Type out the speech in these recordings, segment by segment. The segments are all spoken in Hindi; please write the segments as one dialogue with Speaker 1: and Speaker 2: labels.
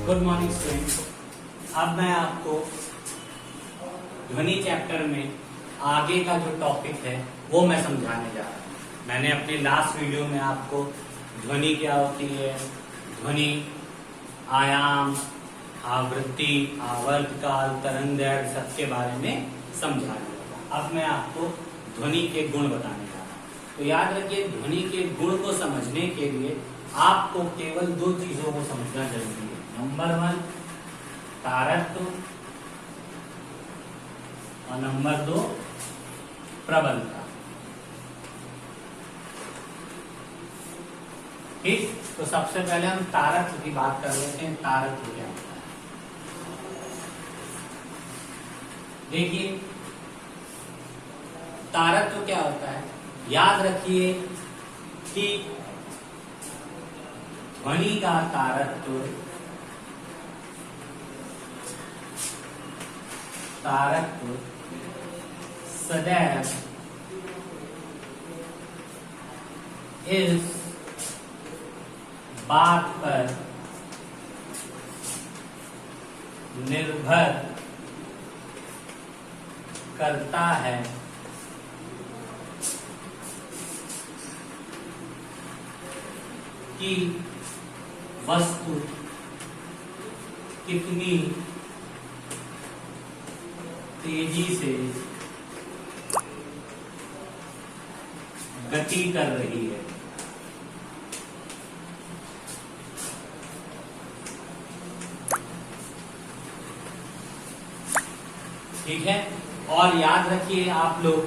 Speaker 1: Good morning students. अब मैं आपको ध्वनि चैप्टर में आगे का जो टॉपिक है वो मैं समझाने जा रहा हूँ। मैंने अपने लास्ट वीडियो में आपको ध्वनि क्या होती है, ध्वनि आयाम, आवृत्ति, आवर्त काल, तरंग दैर्घ्य सबके बारे में समझा दिया। अब मैं आपको ध्वनि के गुण बताने जा रहा हूँ। तो याद रखिए, ध्वनि के गुण को समझने के लिए आपको केवल दो चीजों को समझना जरूरी है। नंबर 1 तारत्व और नंबर 2 प्रबलता। ठीक, तो सबसे पहले हम तारत्व की बात कर लेते हैं। तारत्व क्या होता है? देखिए, तारत्व क्या होता है, याद रखिए कि ध्वनि का तारत्व सदैव इस बात पर निर्भर करता है कि वस्तु कितनी तेजी से गति कर रही है। ठीक है, और याद रखिए आप लोग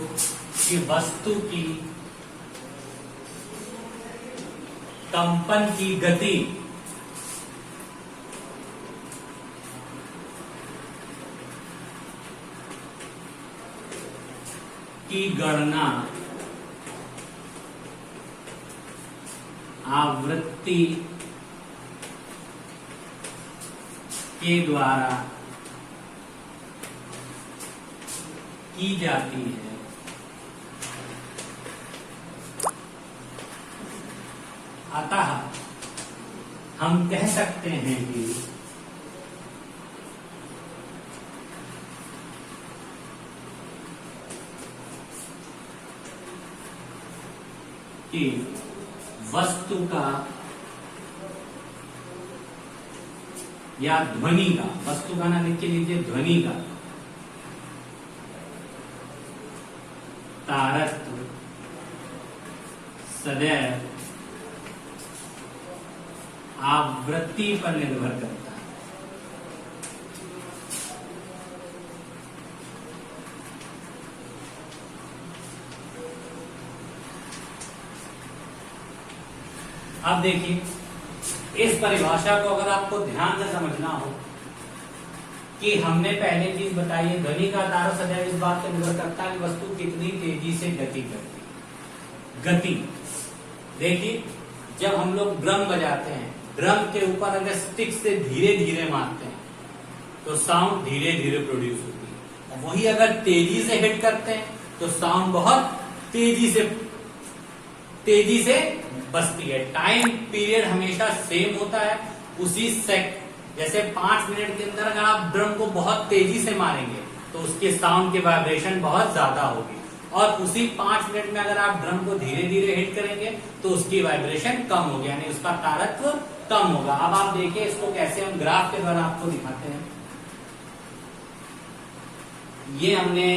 Speaker 1: कि वस्तु की कंपन की गति की गणना आवृत्ति के द्वारा की जाती है। अतः हम कह सकते हैं कि वस्तु का या ध्वनि का, वस्तु का ना लिख के लीजिए, ध्वनि का तारत्व सदैव आवृत्ति पर निर्भर करता है। अब देखिए, इस परिभाषा को अगर आपको ध्यान से समझना हो कि हमने पहले चीज बताई है, ध्वनि का तारत्व सदैव इस बात पर निर्भर करता है कि वस्तु कितनी तेजी से गति करती है। गति देखिए, जब हम लोग ड्रम बजाते हैं, ड्रम के ऊपर अगर स्टिक से धीरे धीरे मारते हैं तो साउंड धीरे धीरे प्रोड्यूस होती है, और वही अगर तेजी से हिट करते हैं तो साउंड बहुत तेजी से बजती है। टाइम पीरियड हमेशा सेम होता है। उसी जैसे 5 मिनट के अंदर अगर आप ड्रम को बहुत तेजी से मारेंगे तो उसके साउंड के वाइब्रेशन बहुत ज्यादा होगी, और उसी 5 मिनट में अगर आप ड्रम को धीरे धीरे हिट करेंगे तो उसकी वाइब्रेशन कम होगी, यानी उसका तारत्व कम होगा। अब आप देखिए इसको कैसे हम ग्राफ के द्वारा आपको दिखाते हैं। ये हमने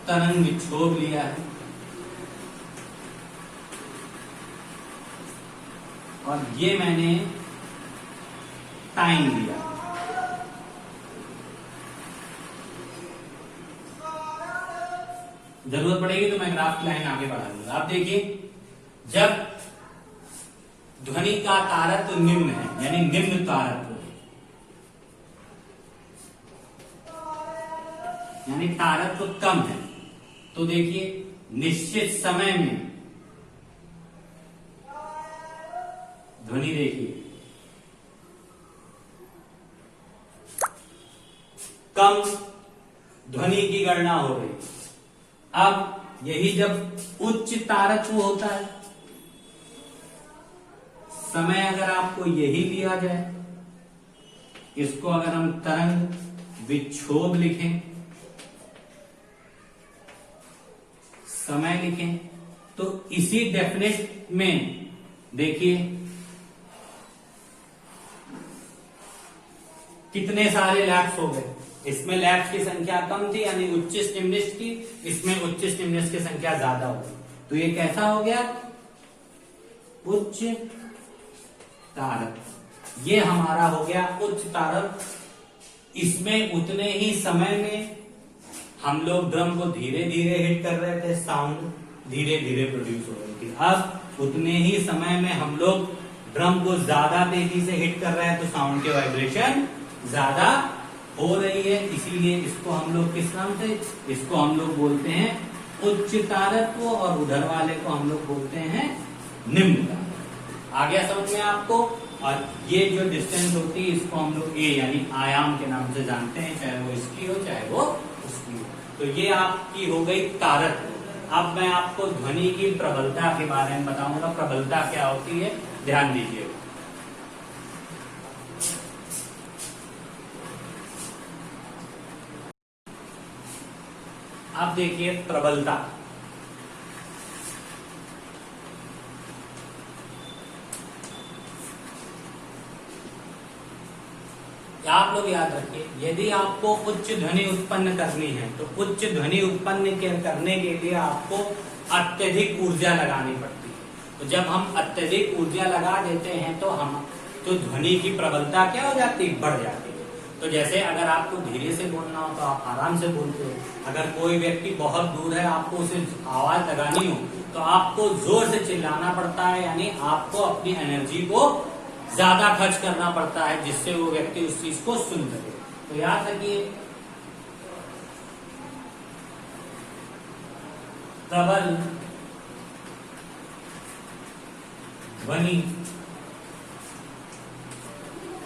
Speaker 1: तरंग विक्षोभ लिया है और ये मैंने टाइम लिया। जरूरत पड़ेगी तो मैं ग्राफ की लाइन आगे बढ़ा दूंगा। आप देखिए, जब ध्वनि का तारत्व निम्न है, यानी निम्न तारत्व, यानी तारत्व कम है, तो देखिए निश्चित समय में ध्वनि देखिए कम ध्वनि की गणना हो रही। अब यही जब उच्च तारत्व होता है, समय अगर आपको यही दिया जाए, इसको अगर हम तरंग विक्षोभ लिखें, समय लिखें, तो इसी डेफिनेट में देखिए कितने सारे लैप्स हो गए। इसमें लैप्स की संख्या कम थी यानी उच्चिष्ट निम्निष्ट की, इसमें उच्चिष्ट निम्निष्ट की संख्या ज्यादा हो गई। तो ये कैसा हो गया? उच्च तारक। ये हमारा हो गया उच्च तारक। इसमें उतने ही समय में हम लोग ड्रम को धीरे धीरे हिट कर रहे थे, साउंड धीरे धीरे प्रोड्यूस हो रही थी। अब उतने ही समय में हम लोग ड्रम को ज्यादा तेजी से हिट कर रहे हैं तो साउंड के वाइब्रेशन ज्यादा हो रही है, इसीलिए इसको हम लोग किस नाम से, इसको हम लोग बोलते हैं उच्च तारत्व, और उधर वाले को हम लोग बोलते हैं निम्न तारत्व। आ गया समझ में आपको? और ये जो डिस्टेंस होती है इसको हम लोग ए यानी आयाम के नाम से जानते हैं, चाहे वो इसकी हो चाहे वो उसकी हो। तो ये आपकी हो गई तारत्व। अब मैं आपको ध्वनि की प्रबलता के बारे में बताऊंगा। प्रबलता क्या होती है, ध्यान दीजिए। अब देखिए प्रबलता। आप लोग याद रखिए, यदि आपको उच्च ध्वनि उत्पन्न करनी है तो उच्च ध्वनि उत्पन्न करने के लिए आपको अत्यधिक ऊर्जा लगानी पड़ती है। तो जब हम अत्यधिक ऊर्जा लगा देते हैं तो ध्वनि की प्रबलता क्या हो जाती है, बढ़ जाती है। तो जैसे अगर आपको धीरे से बोलना हो तो आप आराम से बोलते हो, अगर कोई व्यक्ति बहुत दूर है आपको उसे आवाज लगानी हो तो आपको जोर से चिल्लाना पड़ता है, यानी आपको अपनी एनर्जी को ज्यादा खर्च करना पड़ता है जिससे वो व्यक्ति उस चीज को सुन सके। तो याद रखिए, प्रबल ध्वनि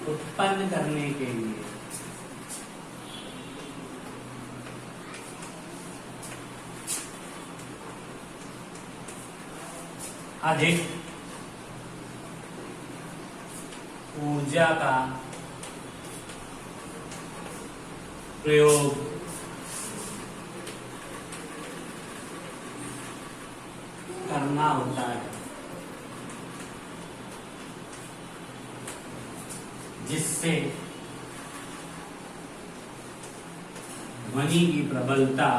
Speaker 1: उत्पन्न करने के लिए अधिक ऊर्जा का प्रयोग करना होता है, जिससे ध्वनि की प्रबलता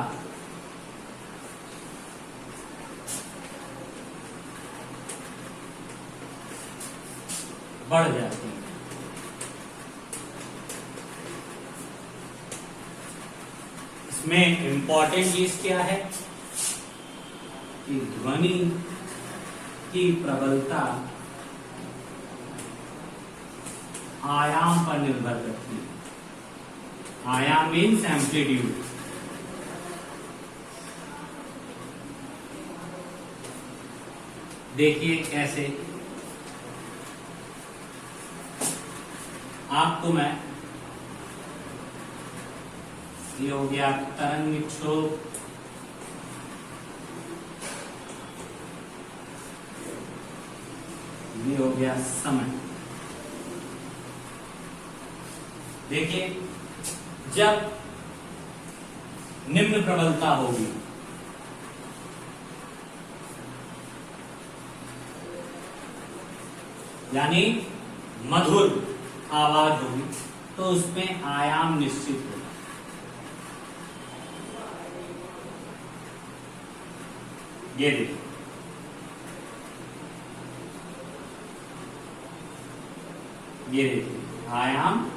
Speaker 1: बढ़ जाती है। इसमें इंपॉर्टेंट चीज क्या है कि ध्वनि की प्रबलता आयाम पर निर्भर करती है। आयाम मीन्स एम्पलीट्यूड। देखिए कैसे, आपको मैं, ये हो गया तरंग विक्षोभ, ये हो गया समय। देखिए जब निम्न प्रबलता होगी यानी मधुर आवाज होगी तो उसमें आयाम निश्चित होगा। ये देखिए, ये देखिए आयाम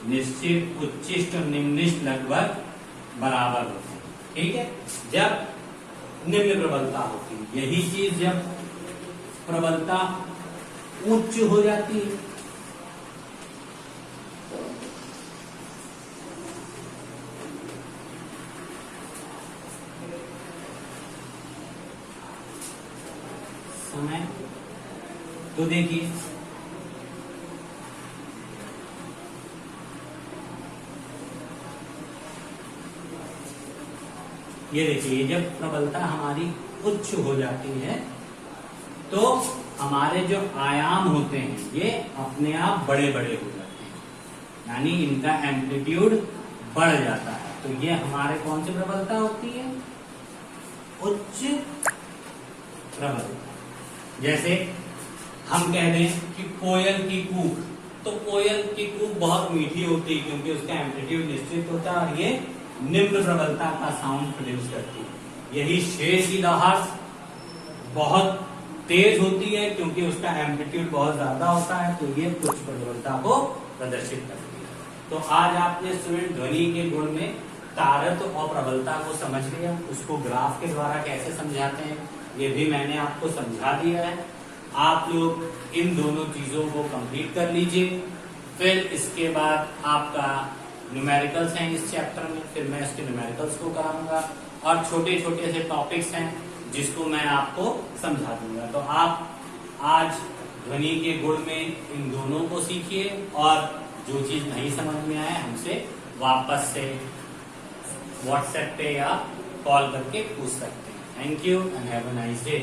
Speaker 1: निश्चित, उच्चिष्ट और निम्निष्ट लगभग बराबर होते हैं। ठीक है, जब निम्न प्रबलता होती है। यही चीज जब प्रबलता उच्च हो जाती है समय, तो देखिए ये देखिए जब प्रबलता हमारी उच्च हो जाती है तो हमारे जो आयाम होते हैं ये अपने आप बड़े बड़े हो जाते हैं, यानी इनका एम्पलीट्यूड बढ़ जाता है। तो ये हमारे कौन सी प्रबलता होती है? उच्च प्रबलता। जैसे हम कह दें कि कोयल की कूक, तो कोयल की कूक बहुत मीठी होती है क्योंकि उसका एम्पलीट्यूड निश्चित होता है और ये निम्न प्रबलता का साउंड प्रोड्यूस करती है। यही शेर की दहाड़ बहुत तेज होती है क्योंकि उसका एम्पलीट्यूड बहुत ज्यादा होता है, तो ये उच्च प्रबलता को प्रदर्शित करती है। तो आज आपने स्टूडेंट ध्वनि के गुण में तारत और प्रबलता को समझ लिया, उसको ग्राफ के द्वारा कैसे समझाते हैं ये भी मैंने आपको समझा दिया है। आप लोग इन दोनों चीजों को कंप्लीट कर लीजिए, फिर इसके बाद आपका न्यूमेरिकल्स हैं इस चैप्टर में, फिर मैं इसके न्यूमेरिकल्स को कराऊंगा और छोटे छोटे से टॉपिक्स हैं जिसको मैं आपको समझा दूंगा। तो आप आज ध्वनि के गुण में इन दोनों को सीखिए और जो चीज नहीं समझ में आए हमसे वापस से व्हाट्सएप पे या कॉल करके पूछ सकते हैं। Thank you and have a nice day.